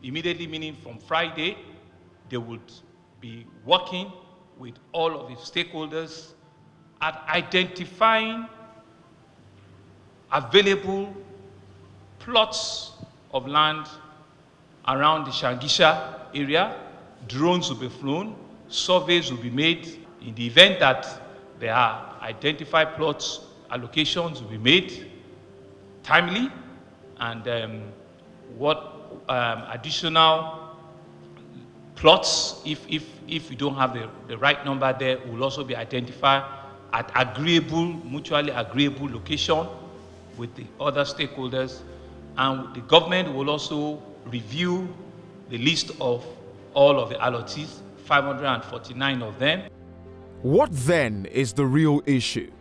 Immediately, meaning from Friday, they would be working with all of the stakeholders at identifying available plots of land around the Shangisha area. Drones will be flown, surveys will be made. In the event that there are identified plots, allocations will be made timely, and what additional plots, if you don't have the right number there, will also be identified at mutually agreeable location with the other stakeholders, and the government will also review the list of all of the allottees, 549 of them. What then is the real issue?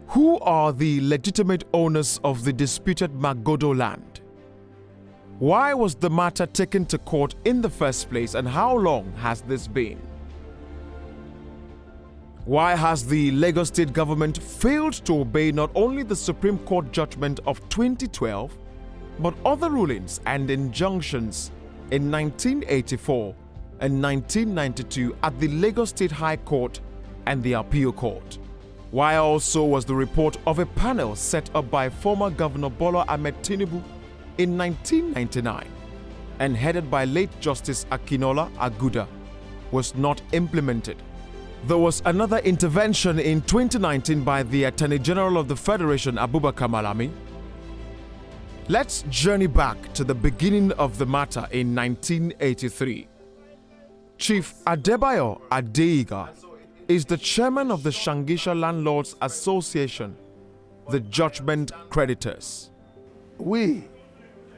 Who are the legitimate owners of the disputed Magodo land? Why was the matter taken to court in the first place, and how long has this been? Why has the Lagos State government failed to obey not only the Supreme Court judgment of 2012, but other rulings and injunctions in 1984 and 1992 at the Lagos State High Court and the Appeal Court? Why also was the report of a panel set up by former Governor Bola Ahmed Tinubu in 1999 and headed by late Justice Akinola Aguda was not implemented? There was another intervention in 2019 by the Attorney General of the Federation, Abubakar Malami. Let's journey back to the beginning of the matter in 1983. Chief Adebayo Adeiga is the chairman of the Shangisha Landlords Association, the judgment creditors. We,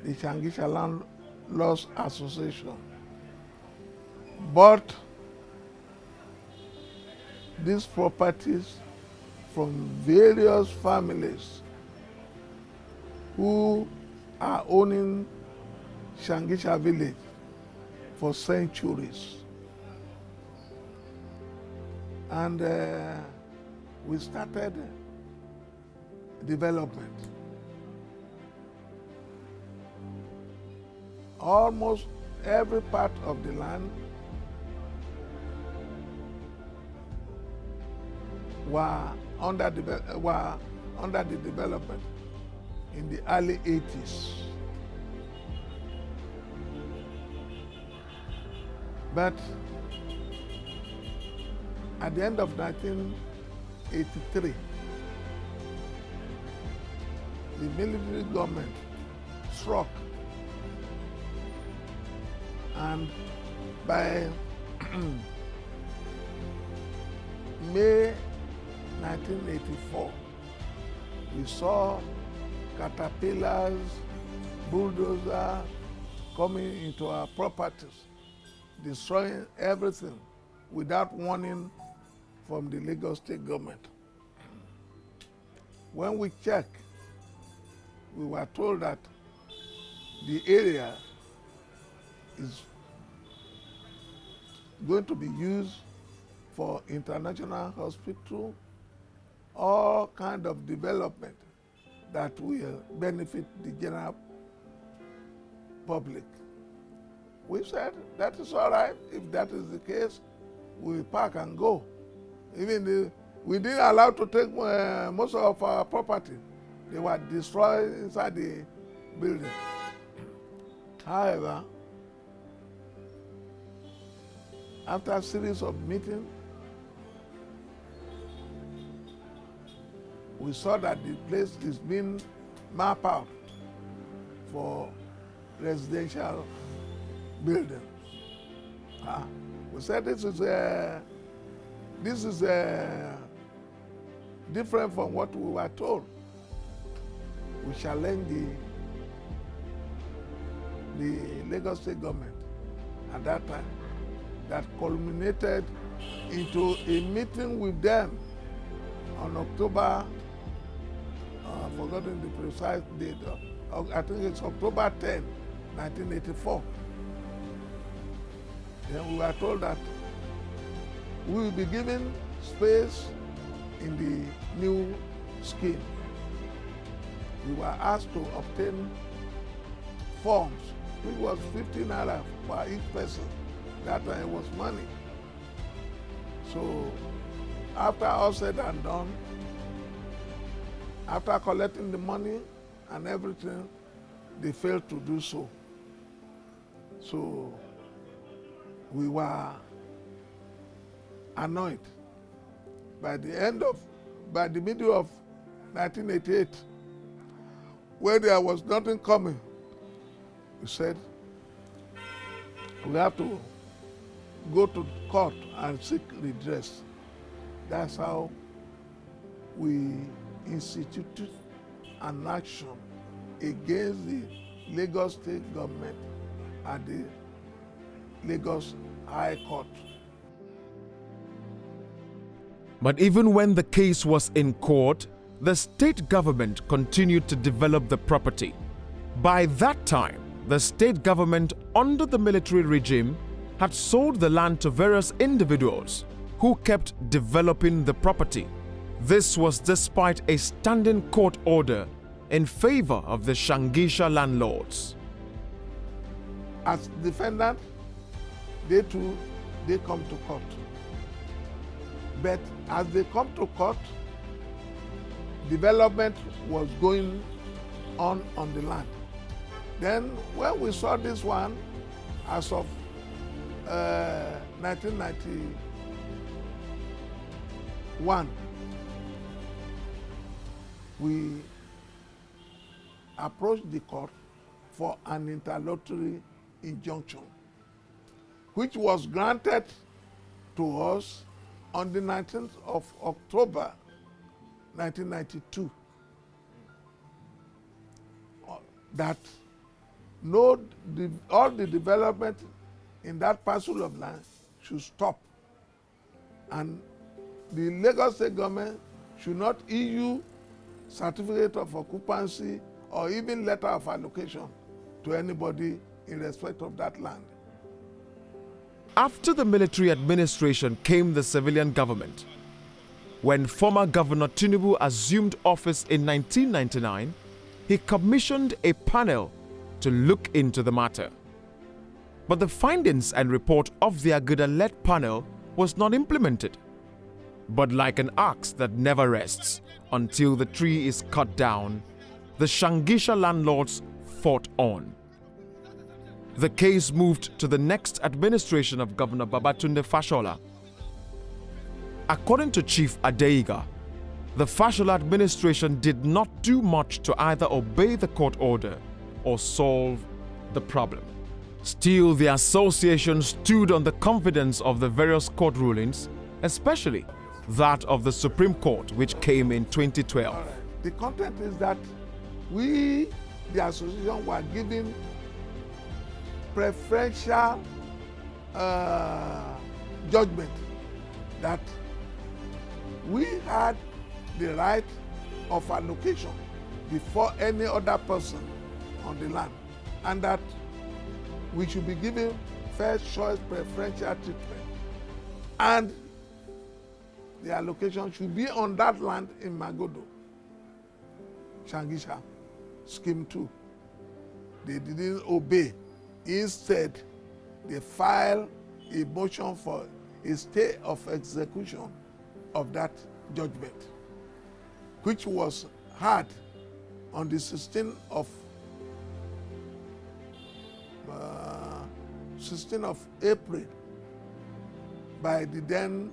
the Shangisha Landlords Association, bought these properties from various families who are owning Shangisha village for centuries. And we started development. Almost every part of the land were under the development in the early 80s. But at the end of 1983, the military government struck, and by May 1984, we saw caterpillars, bulldozers coming into our properties, destroying everything without warning from the Lagos State government. When we checked, we were told that the area is going to be used for international hospital, all kind of development that will benefit the general public. We said, that is all right. If that is the case, we pack and go. Even we didn't allow to take most of our property. They were destroyed inside the building. However, after a series of meetings, we saw that the place is being mapped out for residential buildings. We said this is different from what we were told. We challenged the Lagos State government at that time, that culminated into a meeting with them on October, I've forgotten the precise date, I think it's October 10, 1984. Then we were told that we will be given space in the new scheme. We were asked to obtain forms which was 50 naira per each person. That time it was money. So after all said and done, after collecting the money and everything, they failed to do so. So we were annoyed. By the middle of 1988, where there was nothing coming, we said, we have to go to court and seek redress. That's how we instituted an action against the Lagos State government at the Lagos High Court. But even when the case was in court, the state government continued to develop the property. By that time, the state government under the military regime had sold the land to various individuals who kept developing the property. This was despite a standing court order in favor of the Shangisha landlords. As defendants, they too, they come to court. But as they come to court, development was going on the land. Then when we saw this one, as of 1991, we approached the court for an interlocutory injunction, which was granted to us on the 19th of October 1992, that all the development in that parcel of land should stop, and the Lagos State government should not issue certificate of occupancy or even letter of allocation to anybody in respect of that land. After the military administration came the civilian government. When former Governor Tinubu assumed office in 1999, he commissioned a panel to look into the matter. But the findings and report of the Aguda-led panel was not implemented. But like an axe that never rests until the tree is cut down, the Shangisha landlords fought on. The case moved to the next administration of Governor Babatunde Fashola. According to Chief Adeiga, the Fashola administration did not do much to either obey the court order or solve the problem. Still, the association stood on the confidence of the various court rulings, especially that of the Supreme Court, which came in 2012. The content is that we, the association, were given preferential judgment, that we had the right of allocation before any other person on the land, and that we should be given first choice preferential treatment, and the allocation should be on that land in Magodo, Shangisha, Scheme 2. They didn't obey. Instead, they filed a motion for a stay of execution of that judgment, which was heard on the 16th of April by the then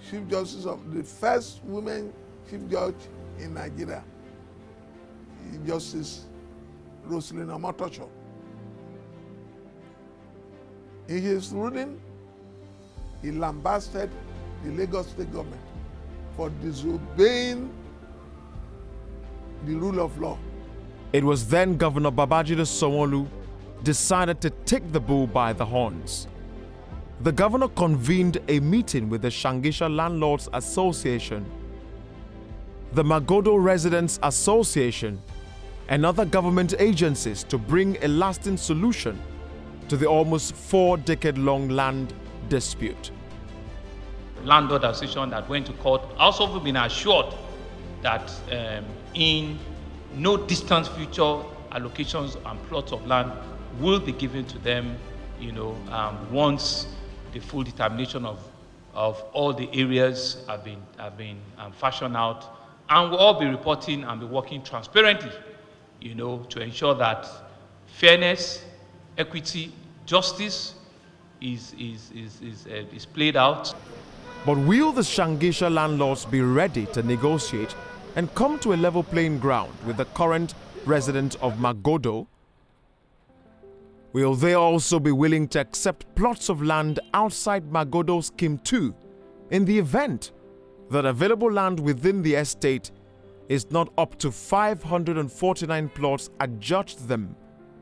Chief Justice of the first woman Chief Judge in Nigeria, Justice Rosalina Omotocho. In his ruling, he lambasted the Lagos State government for disobeying the rule of law. It was then Governor Babajide Sanwo-Olu decided to take the bull by the horns. The governor convened a meeting with the Shangisha Landlords Association, the Magodo Residents Association, and other government agencies to bring a lasting solution to the almost 4-decade-long land dispute. Landlord association that went to court also been assured that in no distant future, allocations and plots of land will be given to them, once the full determination of all the areas have been fashioned out, and we'll all be reporting and be working transparently, to ensure that fairness, equity, justice is played out. But will the Shangisha landlords be ready to negotiate and come to a level playing ground with the current resident of Magodo? Will they also be willing to accept plots of land outside Magodo Scheme 2 in the event that available land within the estate is not up to 549 plots adjudged them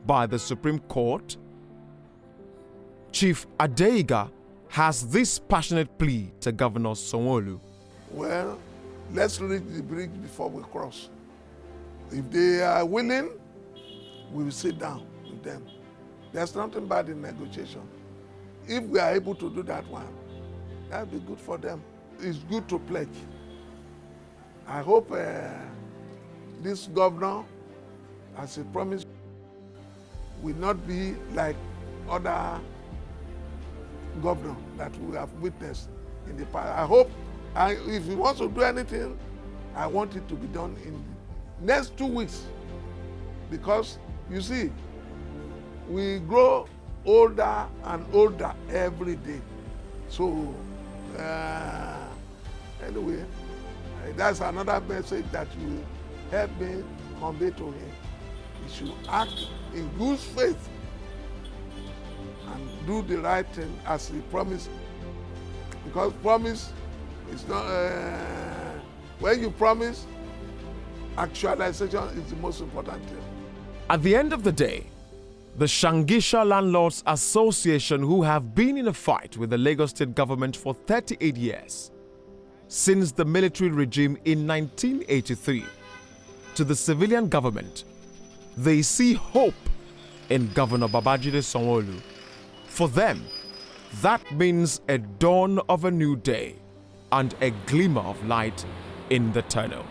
by the Supreme Court? Chief Adeiga has this passionate plea to Governor Sanwo-Olu. Well, let's reach the bridge before we cross. If they are willing, we will sit down with them. There's nothing bad in negotiation. If we are able to do that one, that would be good for them. It's good to pledge. I hope this governor, as he promised, will not be like other governors that we have witnessed in the past. I hope, if he wants to do anything, I want it to be done in the next 2 weeks. Because, you see, we grow older and older every day. So, anyway, that's another message that will help me convey to him. He should act in good faith and do the right thing as he promised. Because promise is not, when you promise, actualization is the most important thing. At the end of the day, the Shangisha Landlords Association, who have been in a fight with the Lagos State government for 38 years, since the military regime in 1983 to the civilian government, they see hope in Governor Babajide Sanwo-Olu. For them, that means a dawn of a new day and a glimmer of light in the tunnel.